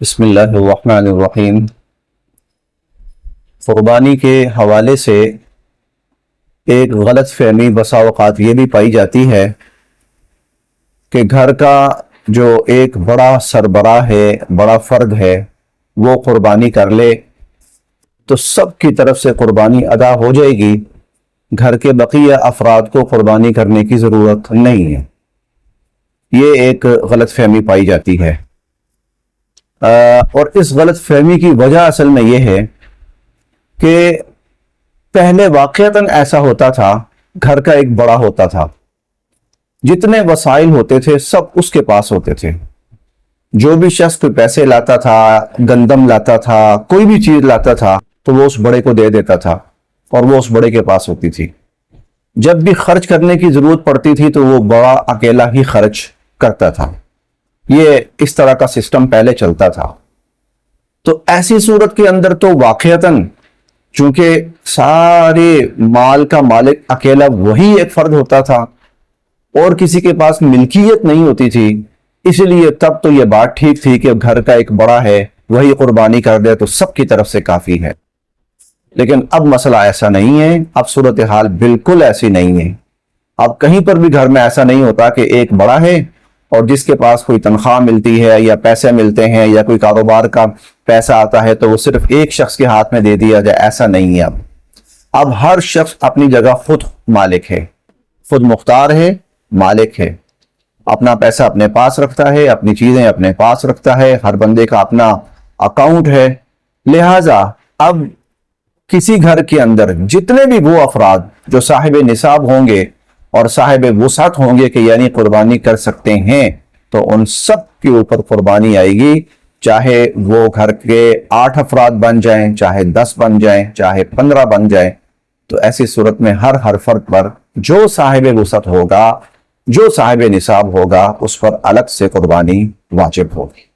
بسم اللہ الرحمن الرحیم۔ قربانی کے حوالے سے ایک غلط فہمی بسا اوقات یہ بھی پائی جاتی ہے کہ گھر کا جو ایک بڑا سربراہ ہے، بڑا فرد ہے، وہ قربانی کر لے تو سب کی طرف سے قربانی ادا ہو جائے گی، گھر کے بقیہ افراد کو قربانی کرنے کی ضرورت نہیں ہے۔ یہ ایک غلط فہمی پائی جاتی ہے، اور اس غلط فہمی کی وجہ اصل میں یہ ہے کہ پہلے واقعتاً ایسا ہوتا تھا، گھر کا ایک بڑا ہوتا تھا، جتنے وسائل ہوتے تھے سب اس کے پاس ہوتے تھے۔ جو بھی شخص کوئی پیسے لاتا تھا، گندم لاتا تھا، کوئی بھی چیز لاتا تھا تو وہ اس بڑے کو دے دیتا تھا اور وہ اس بڑے کے پاس ہوتی تھی۔ جب بھی خرچ کرنے کی ضرورت پڑتی تھی تو وہ بڑا اکیلا ہی خرچ کرتا تھا۔ یہ اس طرح کا سسٹم پہلے چلتا تھا۔ تو ایسی صورت کے اندر تو واقعتاً چونکہ سارے مال کا مالک اکیلا وہی ایک فرد ہوتا تھا اور کسی کے پاس ملکیت نہیں ہوتی تھی، اس لیے تب تو یہ بات ٹھیک تھی کہ گھر کا ایک بڑا ہے، وہی قربانی کر دے تو سب کی طرف سے کافی ہے۔ لیکن اب مسئلہ ایسا نہیں ہے، اب صورتحال بالکل ایسی نہیں ہے۔ اب کہیں پر بھی گھر میں ایسا نہیں ہوتا کہ ایک بڑا ہے اور جس کے پاس کوئی تنخواہ ملتی ہے یا پیسے ملتے ہیں یا کوئی کاروبار کا پیسہ آتا ہے تو وہ صرف ایک شخص کے ہاتھ میں دے دیا جائے، ایسا نہیں ہے۔ اب ہر شخص اپنی جگہ خود مالک ہے، خود مختار ہے، مالک ہے، اپنا پیسہ اپنے پاس رکھتا ہے، اپنی چیزیں اپنے پاس رکھتا ہے، ہر بندے کا اپنا اکاؤنٹ ہے۔ لہٰذا اب کسی گھر کے اندر جتنے بھی وہ افراد جو صاحب نصاب ہوں گے اور صاحب وسعت ہوں گے کہ یعنی قربانی کر سکتے ہیں، تو ان سب کے اوپر قربانی آئے گی، چاہے وہ گھر کے 8 افراد بن جائیں، چاہے 10 بن جائیں، چاہے 15 بن جائیں۔ تو ایسی صورت میں ہر فرد پر جو صاحب وسعت ہوگا، جو صاحب نصاب ہوگا، اس پر الگ سے قربانی واجب ہوگی۔